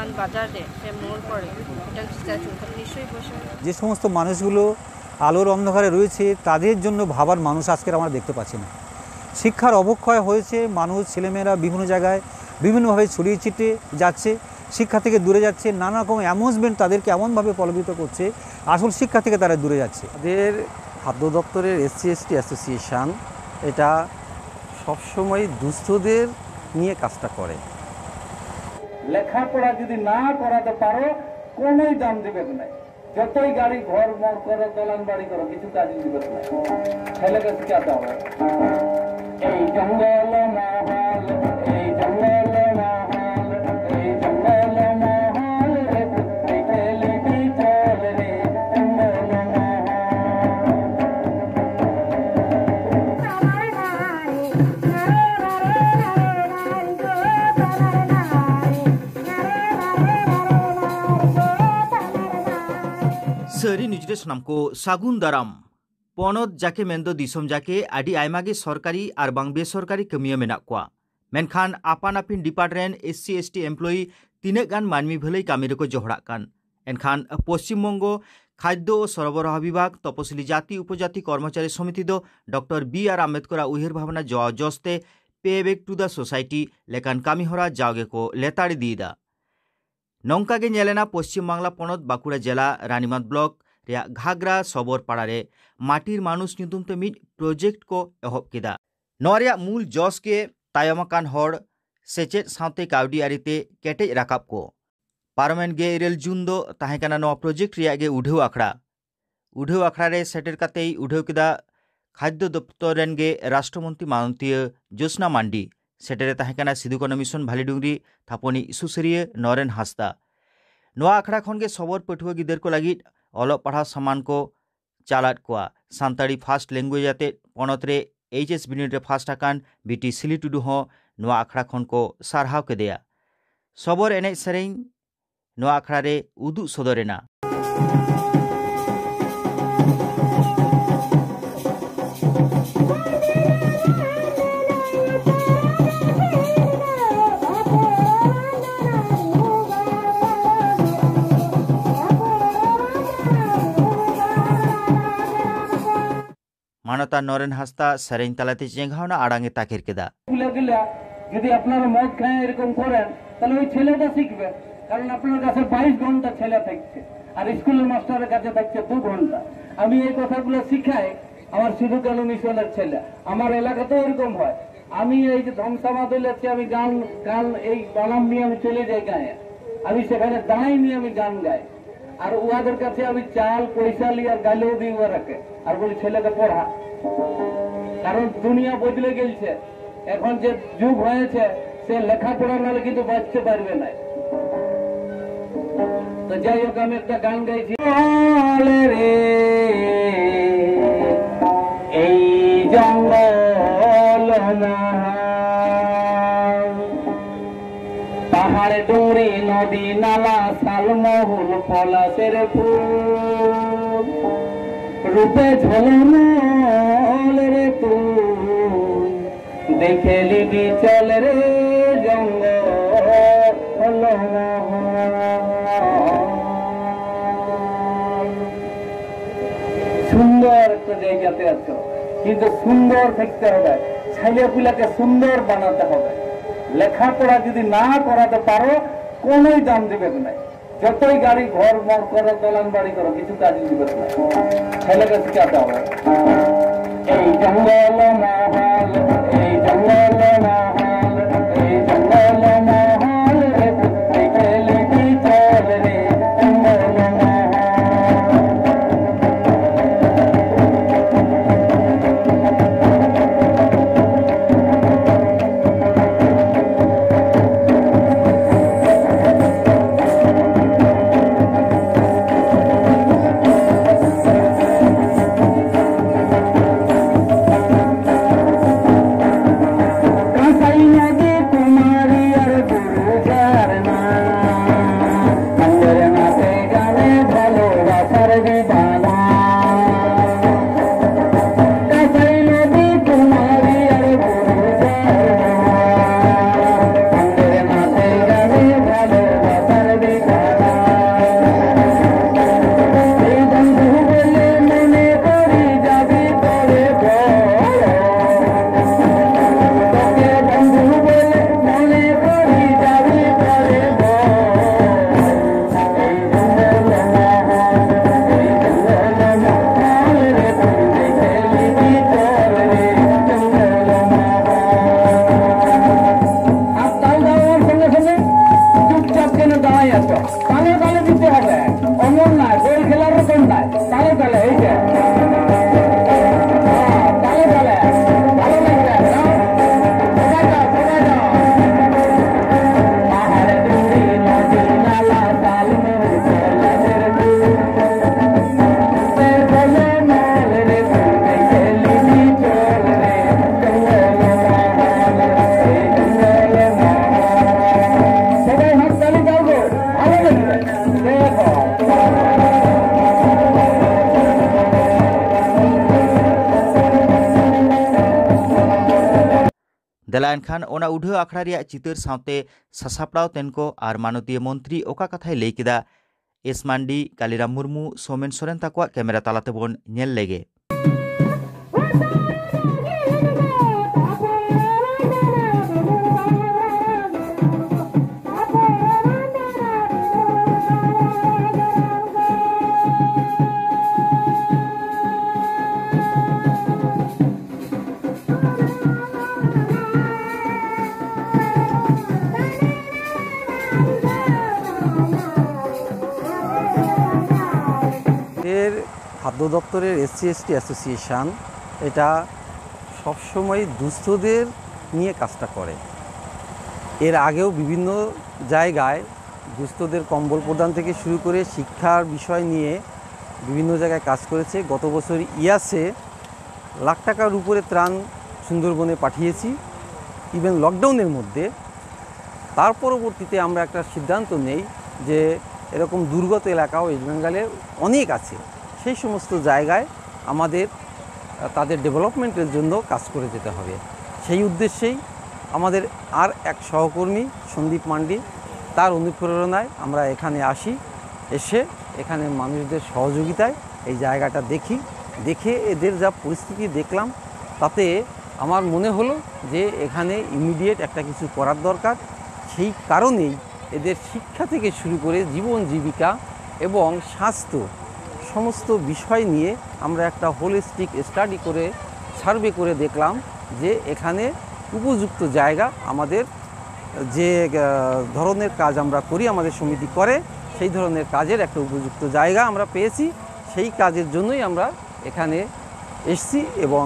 দোকান বাজারে সে মোড় পড়ে এটা স্ট্যাচু নিশ্চয়ই বসে। যে সমস্ত মানুষগুলো আলোর অন্ধকারে রয়েছে তাদের জন্য ভাবার মানুষ আজকের আমরা দেখতে পাচ্ছি না। শিক্ষার অবক্ষয় হয়েছে, মানুষ ছেলেমেয়েরা বিভিন্ন জায়গায় বিভিন্নভাবে ছড়িয়ে ছিটে যাচ্ছে, শিক্ষা থেকে দূরে যাচ্ছে, নানা রকম অ্যামিউজমেন্ট তাদেরকে এমনভাবে প্রলোভিত করছে আসল শিক্ষা থেকে তারা দূরে যাচ্ছে। তাদের খাদ্য দপ্তরের SC/ST অ্যাসোসিয়েশন এটা সবসময় দুস্থদের নিয়ে কাজটা করে। লেখাপড়া যদি না করাতে পারো কোনোই দাম দেবে না, যতই গাড়ি ঘর মর করো দলান বাড়ি করো কিছু কাজ দিবে না, ছেলেকে শিখাতে হবে। এই জঙ্গল মহল, এই জঙ্গল মহল, এই জঙ্গল মহল রে খেলে চল রে জঙ্গল सरी निजरे सनामको सागुन दाराम पनत जाके मेन्दो दिसम जाके आदि आयमागे सरकारी आर बांग बेसरकारी कमिया मेना कोआ मेनखान आपान आपिन डिपार्टमेंट SC/ST एमप्लयी तीने गान मानमी भलै कामी रको जहड़ा कान एनखान पश्चिम बंग खाद्य और सरबराह विभाग तपसिली जाति उपजाति कर्मचारी समिति दो डॉक्टर B.R. आम्बेडकर उयहर भावना जवा जस्ते पे बैक टू द सोसाइटी लेकान कामी हरा जागे को लेताड़ी दीदा नौकागे नेलेना पश्चिम बांगला पनत बाकुड़ा जिला रानीमात ब्लॉक रे घागरा सबोर पाड़ारे माटिर मानुष नुतुमते मिड प्रोजेक्ट को एहब केदा नोरिया मूल जस के तायमाकान हर सेचेत साउते काउडी आरिते केटेज राकाब को पार्लामेंट गे 9 जून दो ताहेकाना नो प्रोजेक्ट रिया गे उढेव आखड़ा रे सेटेर कातेई उढेव केदा खाद्य दप्तर रेन गे राष्ट्रमंत्री मानतीय ज्योत्सना मांडी सेटेरे ताहेकाना सिधुकानो मिशन भालीडुंगरी थापनी सुसरिय नरेन हांसदा नोआ आखड़ा खन गे सबोर पठुआ गिदर को लगी अलोक पढ़ा सामान को चालात कोआ सानताड़ी फास्ट लैंग्वेज आते पनत रे HS बिनिड रे फास्ट आकान BT सिली टुडू हो नोआ आखड़ा खन को सारहाव केदेया सबोर एनेज सेरेñ नोआ आखड़ा रे उदु सदरेना मानता नरेन हांसदा सेरेñ तालाते चेंघावना आड़ांगे ताकेर केदा যদি আপনারা মদ খায় এরকম করেন তাহলে ওই ছেলেটা শিখবে, কারণ আপনার কাছে 22 ঘন্টা ছেলে থাকছে আর স্কুলের মাস্টারের কাছে থাকছে 2 ঘন্টা। আমি এই কথাগুলো শিখাই আমার সিধুকানু মিশনের ছেলে, আমার এলাকাতেও এরকম হয়। আমি এই যে ধ্বংসামা দলেছি আমি গান এই বানাম নিয়ে আমি চলে যাই গায়ে, আমি সেখানে দাঁড়াই নিয়ে আমি গান গাই আর ওদের কাছে আমি চাল পয়সা নিয়ে আর গালেও দিই ওরাকে আর বলি ছেলেকে পড়া, কারণ দুনিয়া বদলে গেছে। এখন যে যুগ হয়েছে সে লেখাপড়া নালে কিন্তু বাঁচতে পারবে না। তো যাই হোক আমি একটা গান গাইছি রে এই জঙ্গল পাহাড়ে ডুংরি নদী নালা শালমহুল পলাশের ফুল রূপে ঝলমল রে তুই দেখে লিবি চল রে জঙ্গল সুন্দর একটা জায়গাতে আছো কিন্তু সুন্দর থাকতে হবে, ছেলেপুলাকে সুন্দর বানাতে হবে। লেখাপড়া যদি না করাতে পারো কোনোই দাম দিবে না, যতই গাড়ি ঘর মর করো দলান বাড়ি করো কিছু কাজ দিবে না, ছেলেকে শিখাতে হবে। এই জঙ্গল মহল, এই জঙ্গল মহল, এই জঙ্গল মহল রে দেখে লিবি চল রে জঙ্গল देला एनखान ओना उढ़ाव आखड़ा रिया चितर सावते सासापड़ाव तेनको आर माननीय मंत्री ओका कथाय लई केदा एस मांडी कालीराम मुर्मू सोमेन सोरेन ताकवा कैमरा तालाते बोन नेल लेगे। খাদ্য দপ্তরের SC/ST অ্যাসোসিয়েশন এটা সবসময় দুস্থদের নিয়ে কাজটা করে। এর আগেও বিভিন্ন জায়গায় দুস্থদের কম্বল প্রদান থেকে শুরু করে শিক্ষার বিষয় নিয়ে বিভিন্ন জায়গায় কাজ করেছে। গত বছর ইয়াসে লাখ টাকার উপরে ত্রাণ সুন্দরবনে পাঠিয়েছি, ইভেন লকডাউনের মধ্যে। তার পরবর্তীতে আমরা একটা সিদ্ধান্ত নেই যে এরকম দুর্গত এলাকাও ওয়েস্ট বেঙ্গলে অনেক আছে, সেই সমস্ত জায়গায় আমাদের তাদের ডেভেলপমেন্টের জন্য কাজ করে যেতে হবে। সেই উদ্দেশ্যেই আমাদের আর এক সহকর্মী সন্দীপ মান্ডি, তার অনুপ্রেরণায় আমরা এখানে আসি। এসে এখানে মানুষদের সহযোগিতায় এই জায়গাটা দেখে এদের যা পরিস্থিতি দেখলাম, তাতে আমার মনে হলো যে এখানে ইমিডিয়েট একটা কিছু করার দরকার। সেই কারণেই এদের শিক্ষা থেকে শুরু করে জীবন জীবিকা এবং স্বাস্থ্য সমস্ত বিষয় নিয়ে আমরা একটা হোলিস্টিক স্টাডি করে সার্ভে করে দেখলাম যে এখানে উপযুক্ত জায়গা, আমাদের যে ধরনের কাজ আমরা করি, আমাদের সমিতি করে, সেই ধরনের কাজের একটা উপযুক্ত জায়গা আমরা পেয়েছি। সেই কাজের জন্যই আমরা এখানে এসেছি এবং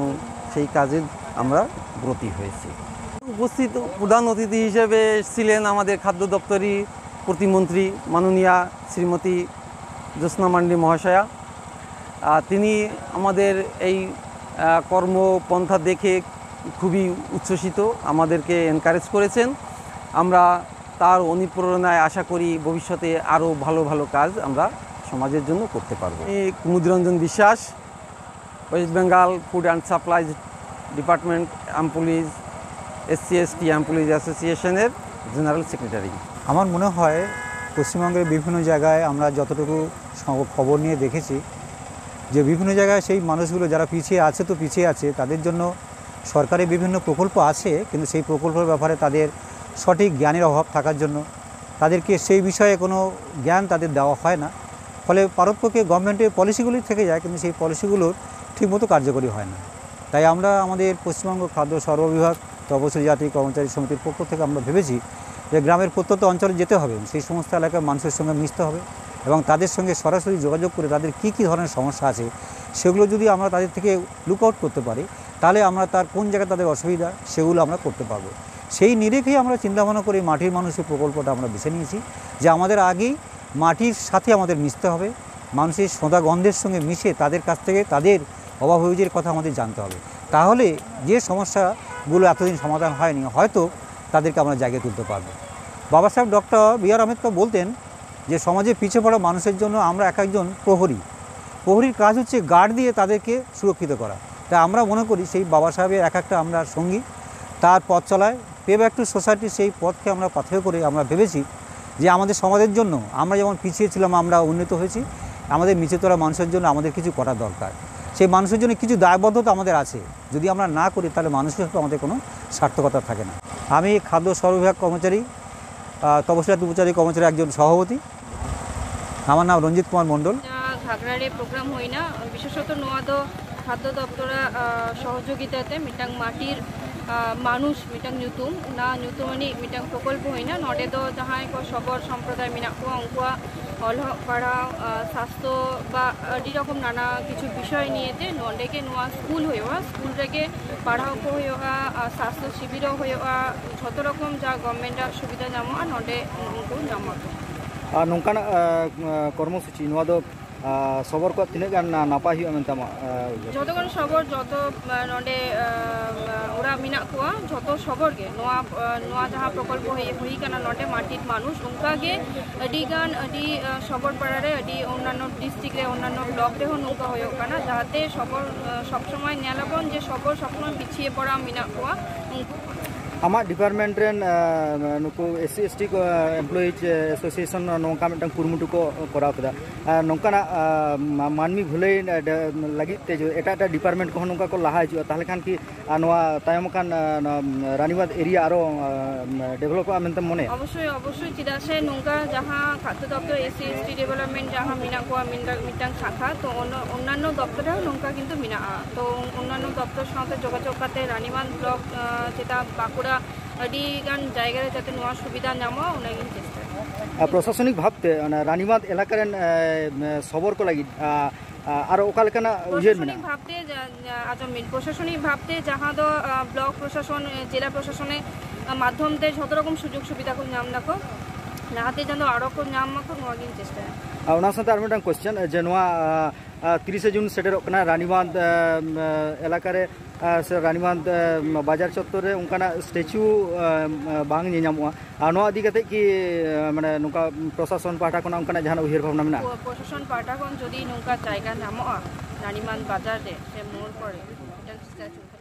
সেই কাজে আমরা ব্রতী হয়েছি। উপস্থিত প্রধান অতিথি হিসেবে ছিলেন আমাদের খাদ্য দপ্তরি প্রতিমন্ত্রী মাননীয়া শ্রীমতী জ্যোৎস্না মান্ডি মহাশয়া। তিনি আমাদের এই কর্মপন্থা দেখে খুবই উচ্ছ্বসিত, আমাদেরকে এনকারেজ করেছেন। আমরা তার অনুপ্রেরণায় আশা করি ভবিষ্যতে আরও ভালো ভালো কাজ আমরা সমাজের জন্য করতে পারবো। কুমুদরঞ্জন বিশ্বাস, West Bengal food and supplies department employees SC/ST employees অ্যাসোসিয়েশনের জেনারেল সেক্রেটারি। আমার মনে হয় পশ্চিমবঙ্গের বিভিন্ন জায়গায় আমরা যতটুকু খবর নিয়ে দেখেছি যে বিভিন্ন জায়গায় সেই মানুষগুলো যারা পিছিয়ে আছে তাদের জন্য সরকারের বিভিন্ন প্রকল্প আছে, কিন্তু সেই প্রকল্পের ব্যাপারে তাদের সঠিক জ্ঞানের অভাব থাকার জন্য তাদেরকে সেই বিষয়ে কোনো জ্ঞান তাদের দেওয়া হয় না। ফলে পারতপক্ষে গভর্নমেন্টের পলিসিগুলি থেকে যায়, কিন্তু সেই পলিসিগুলোর ঠিকমতো কার্যকরী হয় না। তাই আমরা আমাদের পশ্চিমবঙ্গ খাদ্য সরবরাহ তপশিলি জাতি কর্মচারী সমিতির পক্ষ থেকে আমরা ভেবেছি যে গ্রামের প্রত্যন্ত অঞ্চলে যেতে হবে, সেই সমস্ত এলাকার মানুষের সঙ্গে মিশতে হবে এবং তাদের সঙ্গে সরাসরি যোগাযোগ করে তাদের কী ধরনের সমস্যা আছে সেগুলো যদি আমরা তাদের থেকে লুক আউট করতে পারি, তাহলে আমরা তার কোন জায়গায় তাদের অসুবিধা সেগুলো আমরা করতে পারবো। সেই নিরিখেই আমরা চিন্তাভাবনা করে মাটির মানুষের প্রকল্পটা আমরা বেছে নিয়েছি যে আমাদের আগেই মাটির সাথে আমাদের মিশতে হবে, মানুষের সোঁদা গন্ধের সঙ্গে মিশে তাদের কাছ থেকে তাদের অভাব অভিযোগের কথা আমাদের জানতে হবে। তাহলে যে সমস্যাগুলো এতদিন সমাধান হয়নি হয়তো তাদেরকে আমরা জায়গায় তুলতে পারবো। বাবা সাহেব ডক্টর B.R. আম্বেদকর বলতেন যে সমাজে পিছিয়ে পড়া মানুষের জন্য আমরা এক একজন প্রহরীর কাজ হচ্ছে গার্ড দিয়ে তাদেরকে সুরক্ষিত করা। তাই আমরা মনে করি সেই বাবা সাহেবের এক একটা আমরা সঙ্গী, তার পথ চলায় পে ব্যাক টু সোসাইটি সেই পথকে আমরা পাথেয় করে আমরা ভেবেছি যে আমাদের সমাজের জন্য আমরা যেমন পিছিয়ে ছিলাম আমরা উন্নত হয়েছি, আমাদের নিচে তোলা মানুষের জন্য আমাদের কিছু করা দরকার। সেই মানুষের জন্য কিছু দায়বদ্ধতা আমাদের আছে, যদি আমরা না করি তাহলে মানুষের সাথে আমাদের কোনো সার্থকতা থাকে না। আমি খাদ্য সরবরাহ কর্মচারী তপশিলি উপচারী কর্মচারী একজন সভাপতি। আমার নাম রঞ্জিত কুমার মণ্ডল। ঘাগড়ারে প্রোগ্রাম হই না বিশেষত নোয়া ᱫᱚ খাদ্য দপ্তরা সহযোগিতাতে মিটাং মাটির মানুষ মিটাং nyutum না nyutumani মিটাং প্রকল্প হই না নডে ᱫᱚ ᱡᱟᱦᱟᱸᱭ ᱠᱚ সবর সম্প্রদায় মেনা কোয়া উনকুয়া অলহ পাড়াও স্বাস্থ্য বা আদি রকম নানা কিছু বিষয় নিয়েতে নডেকে নোয়া স্কুল হইবা স্কুল রেগে পাড়াও কো হইবা স্বাস্থ্য শিবিরও হইবা যত রকম যা গভর্নমেন্ট সুবিধা ᱧᱟᱢᱚᱜᱼᱟ নডে উনকু ᱧᱟᱢᱚᱜᱼᱟ। नौकाना कर्मसूची सबर को तीन गान नापाय हुआ मेनते जो गान सबर जो नोडे ओरा मिना कोआ जो सबर के नोआ जहाँ प्रकल्प हुई काना नोडे माटिर मानुष उनका गे अडी गान अडी सबर पाड़ा रे अडी अन्यान्य डिस्ट्रिक्ट रे अन्यान्य ब्लॉक रे हों नौका होयो काना जाते सबर सब समय नेलाबन जे सबर सब समय पिछिए पड़ा मिना कोआ आमा डिपार्टमेंट रेन नुकु एससी एसटी को एम्प्लॉइज एसोसिएशन नौका मिटन कुरुमुटु को कराव कदा नौकाना मानमी भुलई लगित ते जो एटा एटा डिपार्टमेंट को नौका को लहा हिजुआ ताहले खान की नोआ तायम कान रानीबाद एरिया आरो डेवलप मेनते मने अवश्य अवश्य चिदा से नौका जहां खाद्य दप्तर एससी एसटी डेवलपमेंट जहां मिना को मिटांग शाखा तो अन्यान्य दप्तर नौका किन्तु मिना तो अन्यान्य दप्तर साथे जोगाजोग काते रानीबाद ब्लॉक जेटा बाकुड़ा अडी गान जायगा रे जाते नोआ सुविधा नामा उनागिन चेष्टा प्रशासनिक भावते रानीबाद एलाकारेन सबर को लगी आरो ओकालकाना उजेर मेना भावते आजम प्रशासनिक भावते जहां दो ब्लॉक प्रशासन जिला प्रशासने माध्यम ते झोत रकम सुযোগ सुविधा को नाम नाको लाते जनो आरो को नाम को नोआगिन चेष्टा ओना साथे आर मिटन क्वेश्चन जे नोआ 30 जून सेटेरो कना रानीबाद एलाका रे से रानीबाद बाजार चत्तर रे उनकाना स्टैचू बांग नेनामोआ नोआ इदी कते कि माने नुका प्रशासन पाटा कोना उनकाना जहान उहिर भावना मेना प्रशासन पाटा कोन जदी नुका जायगा नामोआ रानीबाद बाजार रे से मोर पड़े स्टैचू